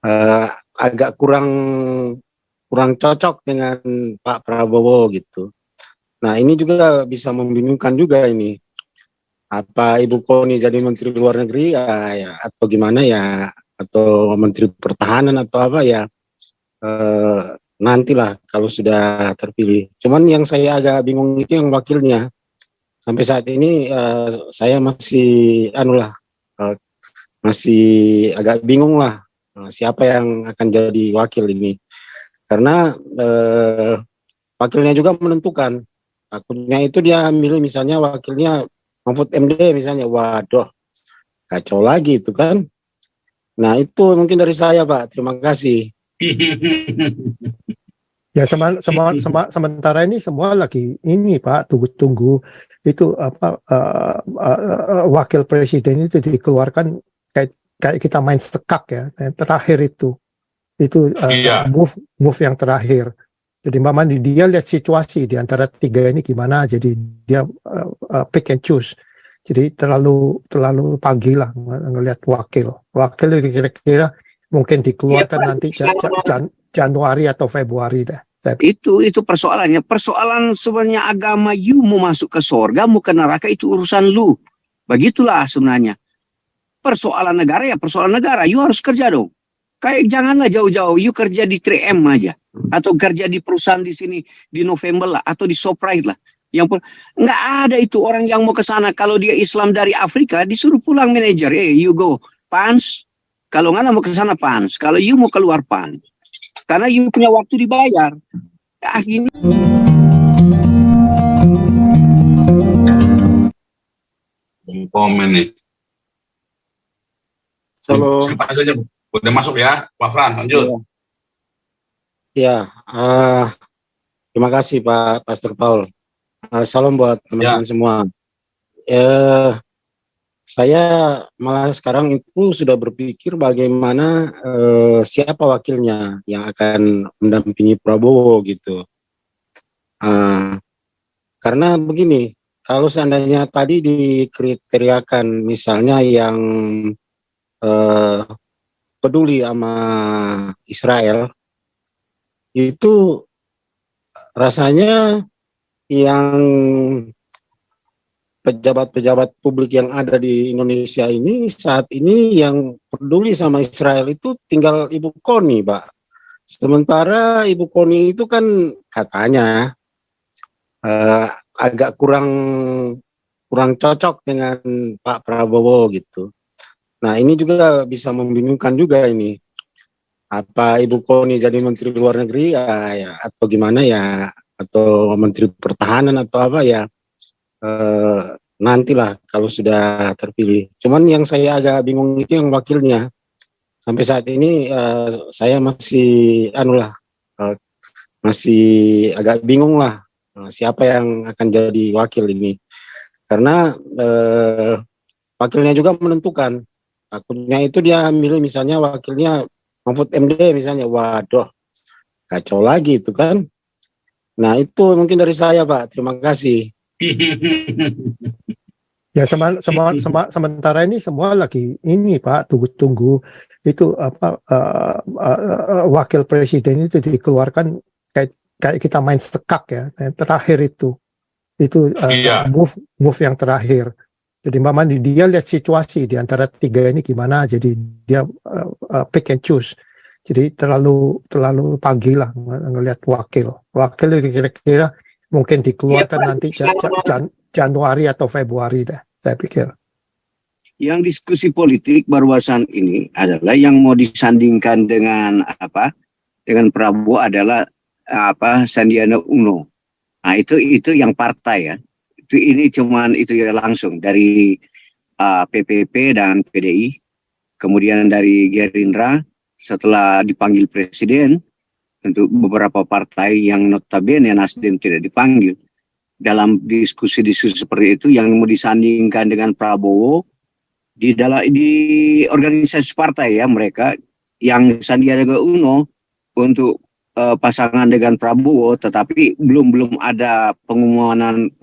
eh, agak kurang kurang cocok dengan Pak Prabowo gitu. Nah ini juga bisa membingungkan juga ini. Apa Ibu Koni jadi Menteri Luar Negeri ya atau gimana ya, atau Menteri Pertahanan atau apa ya, eh, nantilah kalau sudah terpilih. Cuman yang saya agak bingung itu yang wakilnya. Sampai saat ini saya masih anulah, eh, masih agak bingung lah, siapa yang akan jadi wakil ini. Karena wakilnya juga menentukan. Takutnya itu dia milih misalnya wakilnya Mahfud MD misalnya, waduh kacau lagi itu kan. Nah itu mungkin dari saya Pak, terima kasih. Ya sementara ini semua lagi ini Pak, tunggu-tunggu itu apa wakil presiden itu dikeluarkan kayak kita main sekak ya, yang terakhir itu move yang terakhir. Jadi Mama dia lihat situasi di antara tiga ini gimana, jadi dia pick and choose. Jadi terlalu pagi lah ngelihat wakil kira-kira mungkin dikeluarkan nanti Januari atau Februari deh. Itu persoalannya. Persoalan sebenarnya agama, you mau masuk ke surga, mau ke neraka, itu urusan lu. Begitulah sebenarnya. Persoalan negara ya persoalan negara. You harus kerja dong. Kayak janganlah jauh-jauh. You kerja di 3M aja. Atau kerja di perusahaan di sini, di November lah. Atau di Shoprite lah. Nggak ada itu orang yang mau ke sana. Kalau dia Islam dari Afrika, disuruh pulang manajer. You go. PANS. Kalau nggak mau ke sana PANS. Kalau you mau keluar PANS. Karena you punya waktu dibayar. Gini. Komen nih. Halo. Siapa saja udah masuk ya, Pak Fran, lanjut. Ya, terima kasih Pak Pastor Paul. Salam buat teman-teman semua. Saya malah sekarang itu sudah berpikir bagaimana siapa wakilnya yang akan mendampingi Prabowo gitu. Karena begini, kalau seandainya tadi dikriteriakan misalnya yang peduli sama Israel, itu rasanya yang pejabat-pejabat publik yang ada di Indonesia ini saat ini yang peduli sama Israel itu tinggal Ibu Koni, Pak. Sementara Ibu Koni itu kan katanya agak kurang cocok dengan Pak Prabowo gitu. Nah ini juga bisa membingungkan juga ini. Apa Ibu Koni jadi Menteri Luar Negeri ya atau gimana ya, atau Menteri Pertahanan atau apa ya, nantilah kalau sudah terpilih. Cuman yang saya agak bingung itu yang wakilnya. Sampai saat ini saya masih masih agak bingung lah, siapa yang akan jadi wakil ini. Karena wakilnya juga menentukan. Takutnya itu dia milih misalnya wakilnya Mahfud MD misalnya, waduh kacau lagi itu kan. Nah itu mungkin dari saya Pak, terima kasih. Ya sementara ini semua lagi ini Pak, tunggu-tunggu itu apa wakil presiden itu dikeluarkan kayak kita main sekak ya, yang terakhir itu move yang terakhir. Jadi Mama dia lihat situasi di antara tiga ini gimana, jadi dia pick and choose. Jadi terlalu pagi lah ngelihat wakil kira-kira mungkin dikeluarkan nanti Januari atau Februari deh, saya pikir. Yang diskusi politik barusan ini adalah yang mau disandingkan dengan Prabowo adalah Sandiaga Uno. Nah itu yang partai ya. Ini cuman itu ya langsung dari PPP dan PDI, kemudian dari Gerindra setelah dipanggil presiden. Untuk beberapa partai yang notabene Nasdem tidak dipanggil. Dalam diskusi-diskusi seperti itu yang mau disandingkan dengan Prabowo di organisasi partai ya, mereka yang Sandiaga Uno untuk pasangan dengan Prabowo, tetapi belum ada pengumuman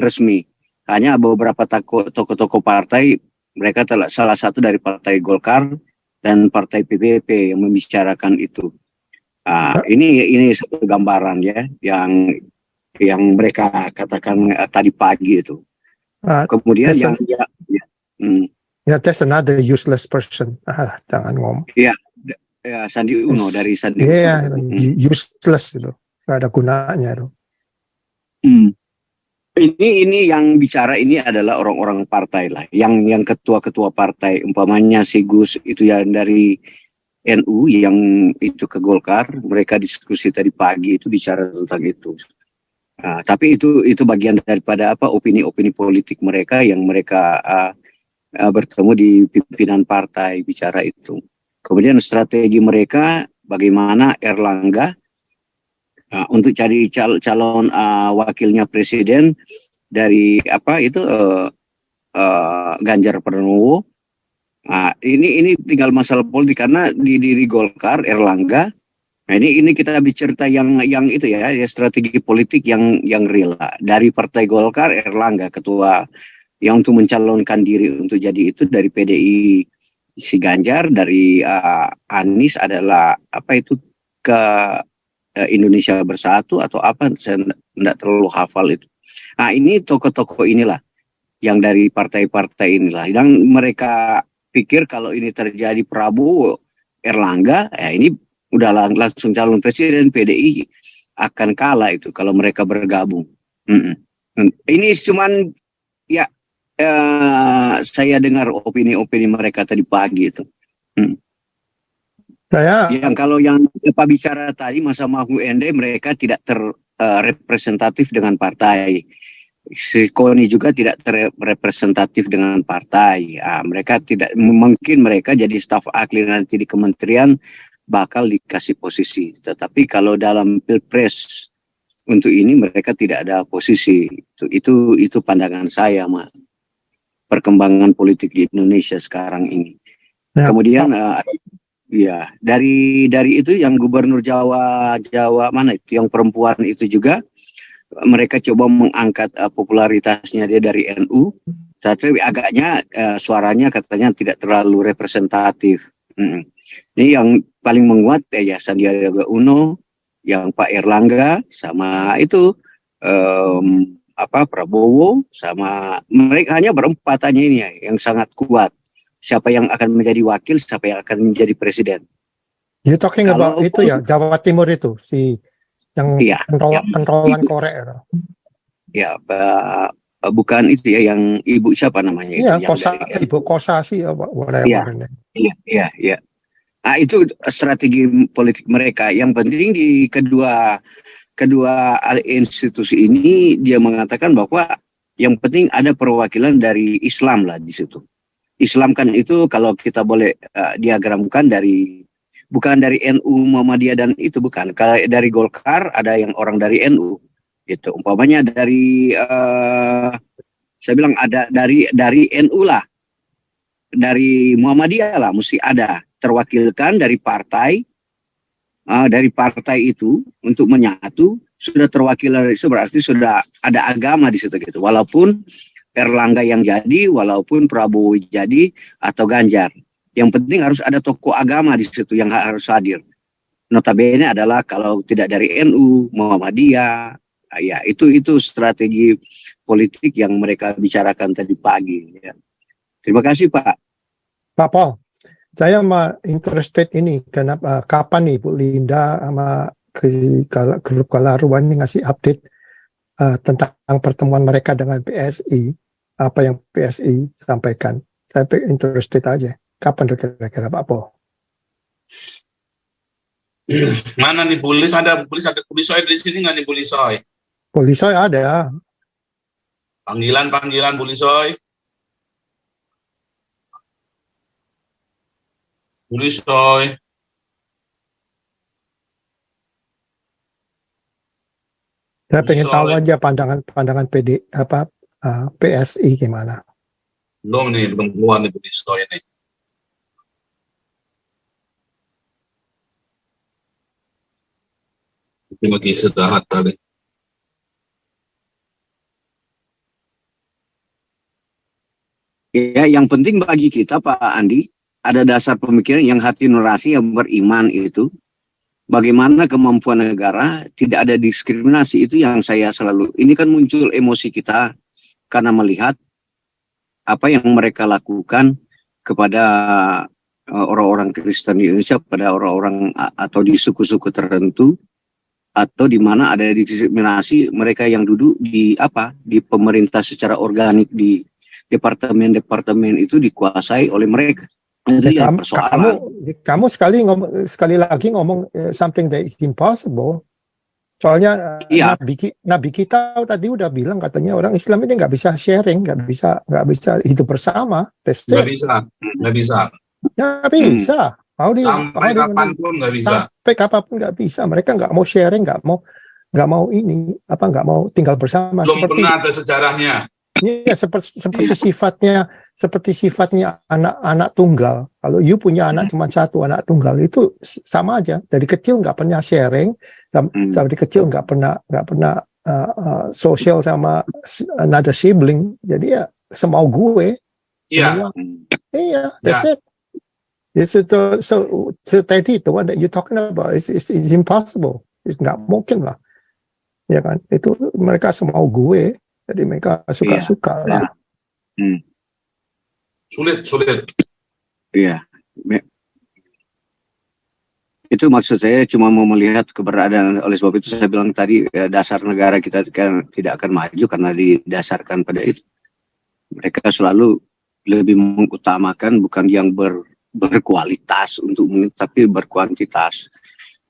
resmi. Hanya beberapa tokoh-tokoh partai, mereka salah satu dari Partai Golkar dan partai PPP yang membicarakan itu. Ini satu gambaran ya yang mereka katakan tadi pagi itu. Kemudian that's another useless person. Jangan ngomong. Ya, Sandi Uno dari Sandi Uno. Iya, useless itu. Gak ada gunanya itu. Ini yang bicara ini adalah orang-orang partai lah, yang ketua-ketua partai, umpamanya si Gus itu yang dari NU, yang itu ke Golkar, mereka diskusi tadi pagi itu bicara tentang itu. Tapi itu bagian daripada opini-opini politik mereka yang mereka bertemu di pimpinan partai bicara itu. Kemudian strategi mereka bagaimana Erlangga untuk cari calon wakilnya presiden dari Ganjar Pranowo. Ini tinggal masalah politik karena di Golkar Erlangga. Nah, ini kita bicara yang itu ya strategi politik yang real dari Partai Golkar. Erlangga ketua yang untuk mencalonkan diri untuk jadi itu dari PDI si Ganjar, dari Anies adalah ke Indonesia Bersatu atau apa, saya tidak terlalu hafal itu. Ini tokoh-tokoh inilah yang dari partai-partai inilah yang mereka pikir kalau ini terjadi Prabowo Erlangga, ini udah langsung calon presiden, PDI akan kalah itu kalau mereka bergabung. Ini cuman ya saya dengar opini-opini mereka tadi pagi itu. Kalau yang Pak bicara tadi masa Mahfud MD, mereka tidak terrepresentatif dengan partai. Si KONI juga tidak terrepresentatif dengan partai. Mereka tidak mungkin mereka jadi staf ahli nanti di kementerian bakal dikasih posisi. Tetapi kalau dalam pilpres untuk ini mereka tidak ada posisi. Itu pandangan saya, Mas. Perkembangan politik di Indonesia sekarang ini. Kemudian dari itu yang gubernur Jawa mana itu yang perempuan itu juga mereka coba mengangkat popularitasnya dia dari NU, tapi agaknya suaranya katanya tidak terlalu representatif. Ini yang paling menguat ya Sandiaga Uno, yang Pak Erlangga sama itu Prabowo, sama mereka hanya berempat aja ini yang sangat kuat. Siapa yang akan menjadi wakil, siapa yang akan menjadi presiden. You talking about itu ya, Jawa Timur itu, yang pentolan Korea. Ya, bukan itu ya, yang ibu siapa namanya? Iya, itu, Ibu Kosasi, whatever. Iya. Itu strategi politik mereka. Yang penting di kedua institusi ini dia mengatakan bahwa yang penting ada perwakilan dari Islam lah di situ. Islam kan itu kalau kita boleh diagramkan bukan dari NU Muhammadiyah dan itu bukan. Kalau dari Golkar ada yang orang dari NU gitu. Umpamanya dari saya bilang ada dari NU lah. Dari Muhammadiyah lah mesti ada terwakilkan dari partai itu untuk menyatu, sudah terwakil itu berarti sudah ada agama di situ gitu. Walaupun Erlangga yang jadi, walaupun Prabowo jadi atau Ganjar, yang penting harus ada tokoh agama di situ yang harus hadir. Notabene adalah kalau tidak dari NU, Muhammadiyah, ya itu strategi politik yang mereka bicarakan tadi pagi. Ya. Terima kasih Pak. Pak Paul, saya interested ini kenapa kapan nih Bu Linda sama grup Kalaruan ini ngasih update tentang pertemuan mereka dengan PSI, apa yang PSI sampaikan. Saya interested aja. Kapan kira-kira Pak Paul? Mana nih ada Bulisoy di sini nggak nih Bulisoy? Bulisoy ada. Panggilan Bulisoy. Bulisoy. Saya pengen tahu aja pandangan PSI gimana. Belum keluar nih Bulisoy ini. Mungkin lagi istirahat tadi. Ya, yang penting bagi kita Pak Andi, ada dasar pemikiran yang hati nurani yang beriman itu, bagaimana kemampuan negara, tidak ada diskriminasi. Itu yang saya selalu, ini kan muncul emosi kita karena melihat apa yang mereka lakukan kepada orang-orang Kristen di Indonesia, pada orang-orang atau di suku-suku tertentu, atau di mana ada diskriminasi mereka yang duduk di pemerintah secara organik, di departemen-departemen itu dikuasai oleh mereka. Itu yang persoalan. Kamu sekali lagi ngomong something that is impossible. Soalnya Nabi kita tadi udah bilang, katanya orang Islam ini nggak bisa sharing, nggak bisa hidup bersama. Nggak bisa. Nggak bisa. Sampai kapanpun nggak bisa. Sampai kapanpun nggak bisa. Mereka nggak mau sharing, nggak mau tinggal bersama. Belum pernah ada sejarahnya. Iya, seperti sifatnya anak tunggal. Kalau you punya anak cuma satu, anak tunggal itu sama aja. Dari kecil nggak pernah sharing, dari kecil nggak pernah social sama another sibling. Jadi ya semau gue. Iya. Iya, that's it. So tadi the one that you talking about is impossible. It's nggak mungkin lah. Ya kan? Itu mereka semau gue. Jadi mereka suka-suka lah. Sulit. Iya. Itu maksud saya cuma mau melihat keberadaan, oleh sebab itu saya bilang tadi dasar negara kita kan tidak akan maju karena didasarkan pada itu. Mereka selalu lebih mengutamakan bukan yang berkualitas untuk tapi berkuantitas.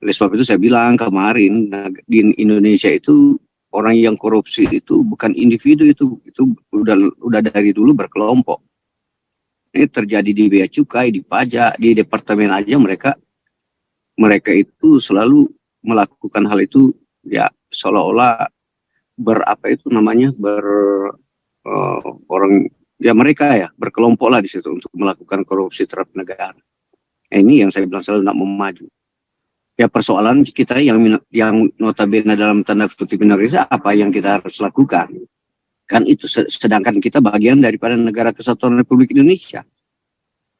Oleh sebab itu saya bilang kemarin di Indonesia itu orang yang korupsi itu bukan individu, itu udah dari dulu berkelompok. Ini terjadi di bea cukai, di pajak, di departemen aja mereka itu selalu melakukan hal itu ya seolah-olah mereka ya berkelompok lah di situ untuk melakukan korupsi terhadap negara. Ini yang saya bilang selalu nak mau maju. Ya persoalan kita yang notabene dalam tanda kutip minoritas, apa yang kita harus lakukan? Kan itu, sedangkan kita bagian daripada negara kesatuan Republik Indonesia.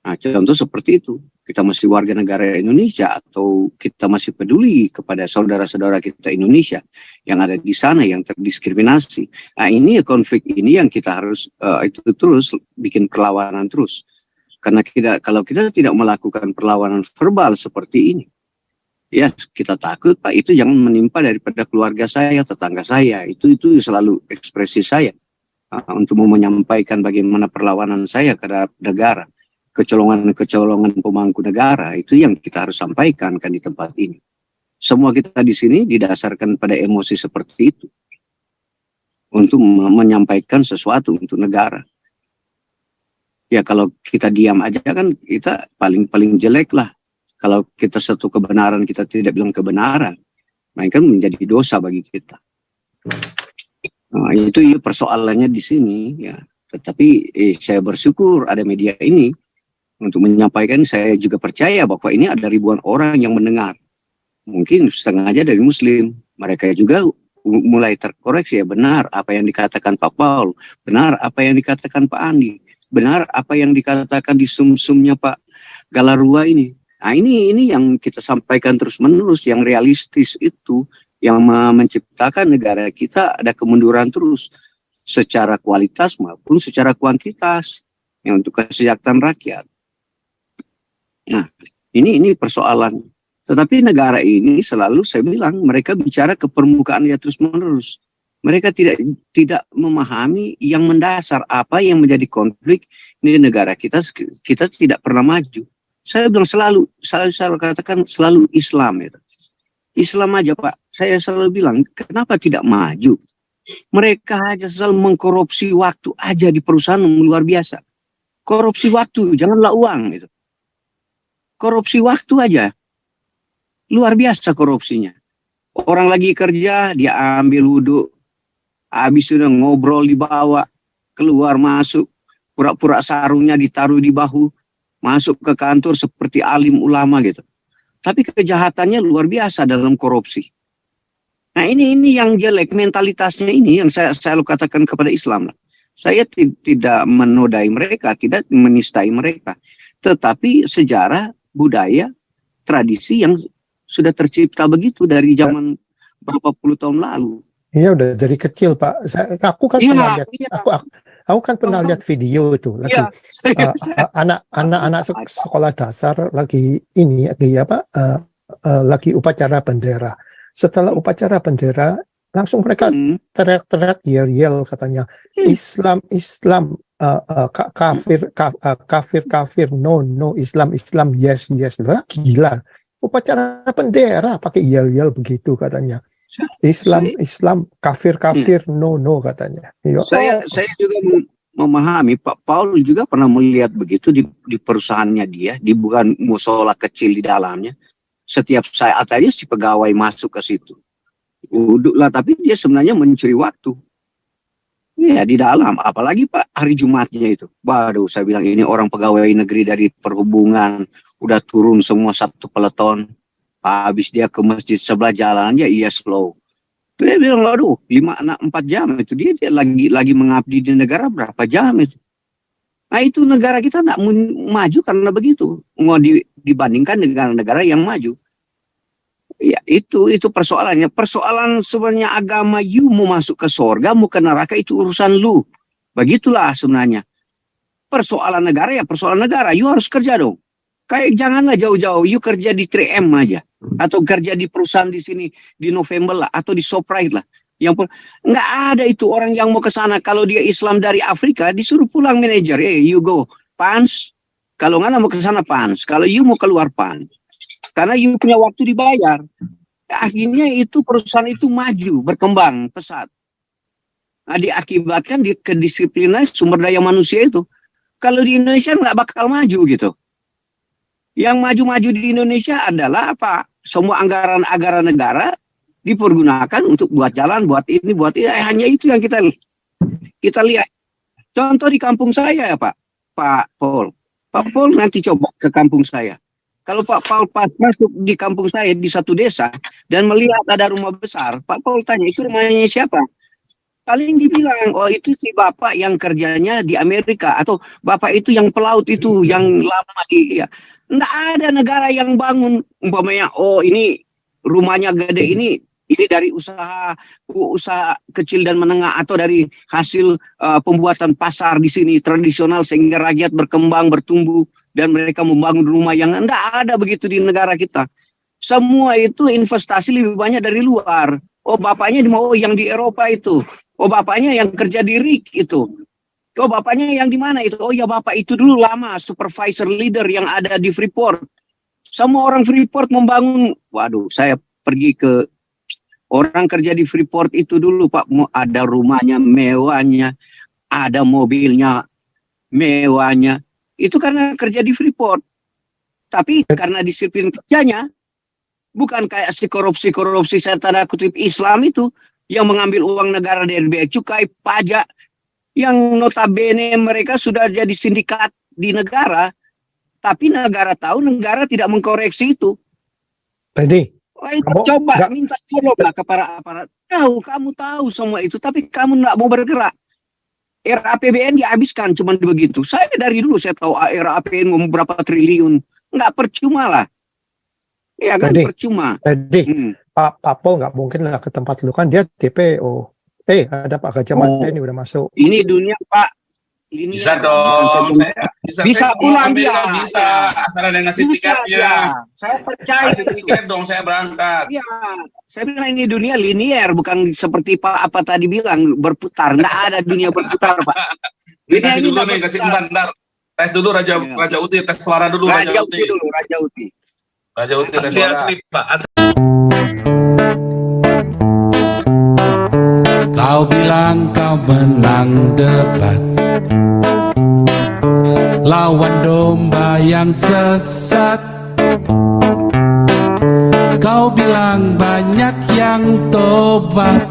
Nah, contoh seperti itu. Kita masih warga negara Indonesia atau kita masih peduli kepada saudara-saudara kita Indonesia yang ada di sana yang terdiskriminasi. Nah, ini konflik ini yang kita harus itu terus bikin perlawanan terus. Karena kalau kita tidak melakukan perlawanan verbal seperti ini, ya kita takut Pak, itu jangan menimpa daripada keluarga saya, tetangga saya. Itu selalu ekspresi saya untuk menyampaikan bagaimana perlawanan saya terhadap negara. Kecolongan pemangku negara itu yang kita harus sampaikan kan di tempat ini. Semua kita di sini didasarkan pada emosi seperti itu untuk menyampaikan sesuatu untuk negara. Ya kalau kita diam aja kan kita paling jelek lah. Kalau kita satu kebenaran kita tidak bilang kebenaran, nah kan menjadi dosa bagi kita. Nah, itu persoalannya di sini ya. Tetapi saya bersyukur ada media ini untuk menyampaikan. Saya juga percaya bahwa ini ada ribuan orang yang mendengar. Mungkin setengahnya dari Muslim. Mereka juga mulai terkoreksi, ya benar apa yang dikatakan Pak Paul, benar apa yang dikatakan Pak Andi, benar apa yang dikatakan di sumsumnya Pak Galarua ini. Nah ini yang kita sampaikan terus-menerus, yang realistis itu, yang menciptakan negara kita ada kemunduran terus secara kualitas maupun secara kuantitas yang untuk kesejahteraan rakyat. Nah, ini persoalan. Tetapi negara ini selalu saya bilang mereka bicara ke permukaan ya terus-menerus. Mereka tidak memahami yang mendasar apa yang menjadi konflik di negara kita. Kita tidak pernah maju. Saya bilang selalu katakan selalu Islam itu. Islam aja Pak. Saya selalu bilang kenapa tidak maju? Mereka aja selalu mengkorupsi waktu aja di perusahaan luar biasa. Korupsi waktu, janganlah uang itu. Korupsi waktu aja. Luar biasa korupsinya. Orang lagi kerja, dia ambil wudhu. Habis itu ngobrol di bawah. Keluar masuk. Pura-pura sarungnya ditaruh di bahu. Masuk ke kantor seperti alim ulama gitu. Tapi kejahatannya luar biasa dalam korupsi. Nah ini yang jelek. Mentalitasnya ini yang saya selalu katakan kepada Islam. Saya tidak menodai mereka. Tidak menistai mereka. tetapi sejarah, budaya, tradisi yang sudah tercipta begitu dari zaman berapa puluh tahun lalu. Iya, udah dari kecil, Pak. Aku kan Iya, pernah lihat, iya. aku kan pernah lihat video itu lagi. Iya, Anak-anak sekolah dasar lagi ini lagi upacara bendera. Setelah upacara bendera, langsung mereka teriak-teriak, yel-yel katanya, Islam, kafir, no, Islam, yes. Lah, gila. Upacara bendera pakai yel-yel begitu katanya. Islam, kafir, no, katanya. Saya juga memahami, Pak Paul juga pernah melihat begitu di perusahaannya dia, di bukan musola kecil di dalamnya. Setiap saat aja si pegawai masuk ke situ. Uduklah, tapi dia sebenarnya mencuri waktu. Ya, di dalam. Apalagi Pak, hari Jumatnya itu. Waduh, saya bilang ini orang pegawai negeri dari perhubungan. Udah turun semua satu peleton. Habis dia ke masjid sebelah jalannya, iya slow. Dia bilang, aduh, 4 jam itu. Dia lagi mengabdi di negara berapa jam itu. Nah, itu negara kita tidak maju karena begitu. Mau dibandingkan dengan negara yang maju. Ya, itu persoalannya. Persoalan sebenarnya agama, you mau masuk ke surga, mau ke neraka, itu urusan lu. Begitulah sebenarnya. Persoalan negara ya persoalan negara. You harus kerja dong. Kayak janganlah jauh-jauh. You kerja di 3M aja. Atau kerja di perusahaan di sini, di November lah. Atau di Shoprite lah. Nggak ada itu orang yang mau ke sana. Kalau dia Islam dari Afrika, disuruh pulang manajer. You go. Pans. Kalau nggak mau ke sana pans. Kalau you mau keluar pans. Karena you punya waktu dibayar. Akhirnya itu perusahaan itu maju, berkembang pesat. Nah, diakibatkan kedisiplinan sumber daya manusia itu. Kalau di Indonesia nggak bakal maju gitu. Yang maju-maju di Indonesia adalah apa? Semua anggaran negara dipergunakan untuk buat jalan, buat ini. Hanya itu yang kita lihat. Contoh di kampung saya ya Pak Paul. Pak Paul nanti coba ke kampung saya. Kalau Pak Paul pas masuk di kampung saya di satu desa dan melihat ada rumah besar, Pak Paul tanya, itu rumahnya siapa? Paling dibilang, oh itu si bapak yang kerjanya di Amerika, atau bapak itu yang pelaut itu, yang lama di ya. Nggak ada negara yang bangun, umpamanya, oh ini rumahnya gede ini dari usaha kecil dan menengah, atau dari hasil pembuatan pasar di sini tradisional sehingga rakyat berkembang, bertumbuh, dan mereka membangun rumah yang enggak ada begitu di negara kita. Semua itu investasi lebih banyak dari luar. Oh bapaknya yang di Eropa itu. Oh bapaknya yang kerja di RIK itu. Oh bapaknya yang di mana itu? Oh ya bapak itu dulu lama supervisor leader yang ada di Freeport. Semua orang Freeport membangun. Waduh, saya pergi ke orang kerja di Freeport itu dulu Pak. Ada rumahnya mewahnya, ada mobilnya mewahnya. Itu karena kerja di Freeport. Tapi karena disiplin kerjanya, bukan kayak si korupsi saya tanda kutip Islam itu, yang mengambil uang negara dari bea cukai, pajak, yang notabene mereka sudah jadi sindikat di negara, tapi negara tahu, negara tidak mengkoreksi itu. Jadi, coba minta tolonglah kepada aparat. Kamu tahu semua itu, tapi kamu nggak mau bergerak. Era APBN dihabiskan cuma begitu. Saya dari dulu saya tahu era APBN mau berapa triliun. Nggak percuma lah. Ya kan percuma. Jadi Pak Paul nggak mungkin lah ke tempat lu kan dia TPO. Ada Pak Gajah Mada ini udah masuk. Ini dunia Pak. Ini bisa dong. Bisa pulang dia. Bisa. Asal ada yang ngasih tiketnya. Saya percaya. Kasih tiket dong, saya berangkat. Iya. Saya bilang ini dunia linier, bukan seperti Pak apa tadi bilang berputar. Nggak ada dunia berputar Pak. Ini kasih dulu nih, kasih bentar. Tes dulu Raja Uti, tes suara dulu Raja Uti. Raja Uti tes suara. Kau bilang kau menang debat, lawan domba yang sesat. Kau bilang banyak yang tobat,